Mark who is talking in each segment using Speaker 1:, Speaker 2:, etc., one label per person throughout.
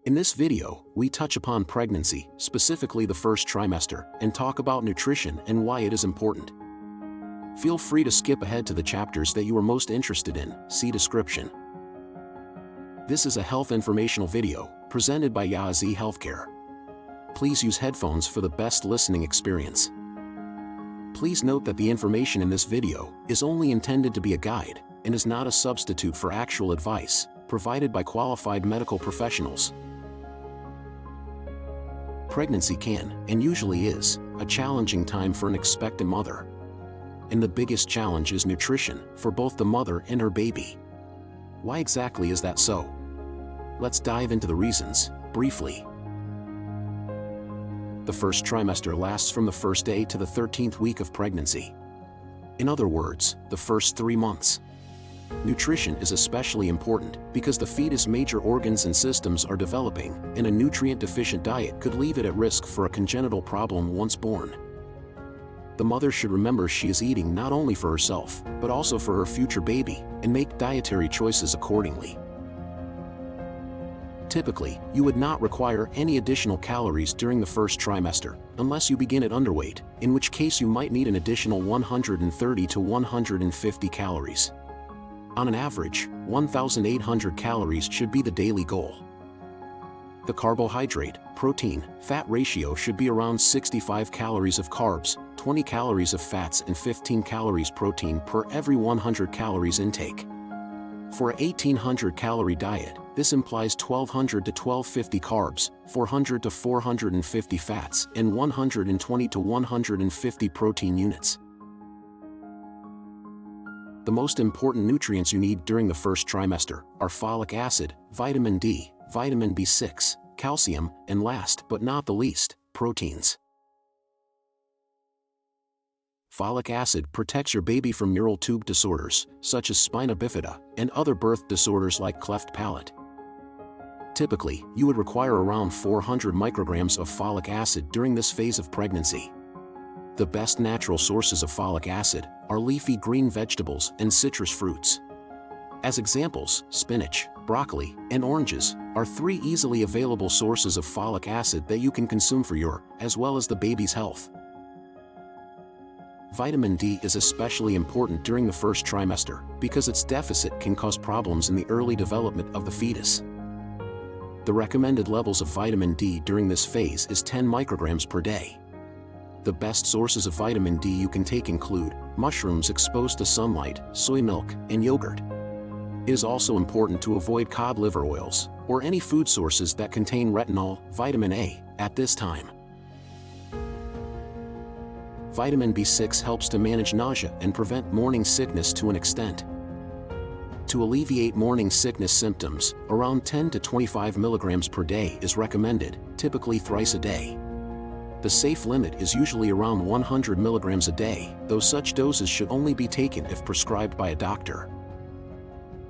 Speaker 1: In this video, we touch upon pregnancy, specifically the first trimester, and talk about nutrition and why it is important. Feel free to skip ahead to the chapters that you are most interested in, see description. This is a health informational video, presented by Yazi Healthcare. Please use headphones for the best listening experience. Please note that the information in this video is only intended to be a guide, and is not a substitute for actual advice, provided by qualified medical professionals. Pregnancy can, and usually is, a challenging time for an expectant mother. And the biggest challenge is nutrition, for both the mother and her baby. Why exactly is that so? Let's dive into the reasons, briefly. The first trimester lasts from the first day to the 13th week of pregnancy. In other words, the first 3 months. Nutrition is especially important because the fetus' major organs and systems are developing, and a nutrient-deficient diet could leave it at risk for a congenital problem once born. The mother should remember she is eating not only for herself, but also for her future baby, and make dietary choices accordingly. Typically, you would not require any additional calories during the first trimester, unless you begin at underweight, in which case you might need an additional 130 to 150 calories. On an average, 1,800 calories should be the daily goal. The carbohydrate, protein, fat ratio should be around 65 calories of carbs, 20 calories of fats and 15 calories protein per every 100 calories intake. For a 1,800 calorie diet, this implies 1,200 to 1,250 carbs, 400 to 450 fats, and 120 to 150 protein units. The most important nutrients you need during the first trimester are folic acid, vitamin D, vitamin B6, calcium, and last but not the least, proteins. Folic acid protects your baby from neural tube disorders, such as spina bifida, and other birth disorders like cleft palate. Typically, you would require around 400 micrograms of folic acid during this phase of pregnancy. The best natural sources of folic acid are leafy green vegetables and citrus fruits. As examples, spinach, broccoli, and oranges are 3 easily available sources of folic acid that you can consume for your, as well as the baby's health. Vitamin D is especially important during the first trimester because its deficit can cause problems in the early development of the fetus. The recommended levels of vitamin D during this phase is 10 micrograms per day. The best sources of vitamin D you can take include mushrooms exposed to sunlight, soy milk, and yogurt. It is also important to avoid cod liver oils, or any food sources that contain retinol, vitamin A, at this time. Vitamin B6 helps to manage nausea and prevent morning sickness to an extent. To alleviate morning sickness symptoms, around 10 to 25 milligrams per day is recommended, typically thrice a day. The safe limit is usually around 100 milligrams a day, though such doses should only be taken if prescribed by a doctor.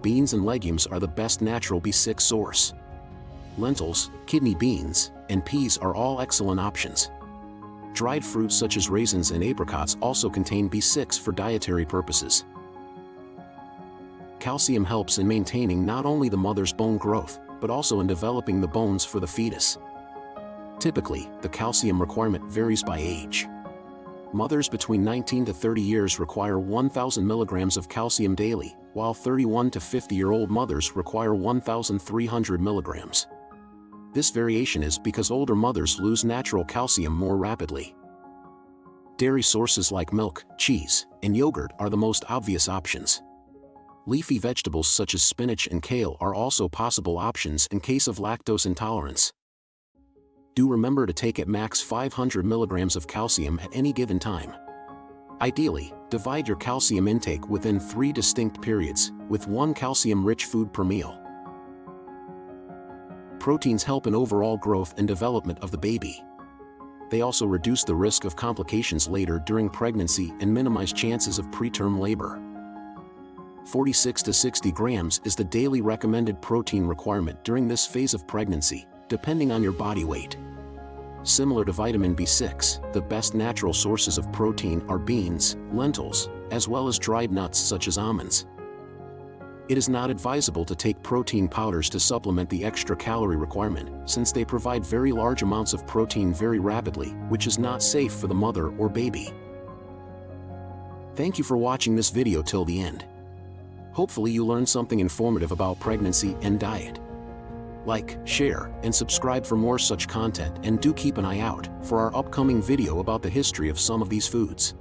Speaker 1: Beans and legumes are the best natural B6 source. Lentils, kidney beans, and peas are all excellent options. Dried fruits such as raisins and apricots also contain B6 for dietary purposes. Calcium helps in maintaining not only the mother's bone growth, but also in developing the bones for the fetus. Typically, the calcium requirement varies by age. Mothers between 19 to 30 years require 1,000 milligrams of calcium daily, while 31 to 50-year-old mothers require 1,300 milligrams. This variation is because older mothers lose natural calcium more rapidly. Dairy sources like milk, cheese, and yogurt are the most obvious options. Leafy vegetables such as spinach and kale are also possible options in case of lactose intolerance. Do remember to take at max 500 milligrams of calcium at any given time. Ideally, divide your calcium intake within 3 distinct periods, with 1 calcium-rich food per meal. Proteins help in overall growth and development of the baby. They also reduce the risk of complications later during pregnancy and minimize chances of preterm labor. 46 to 60 grams is the daily recommended protein requirement during this phase of pregnancy, depending on your body weight. Similar to vitamin B6, the best natural sources of protein are beans, lentils, as well as dried nuts such as almonds. It is not advisable to take protein powders to supplement the extra calorie requirement, since they provide very large amounts of protein very rapidly, which is not safe for the mother or baby. Thank you for watching this video till the end. Hopefully you learned something informative about pregnancy and diet. Like, share, and subscribe for more such content, and do keep an eye out for our upcoming video about the history of some of these foods.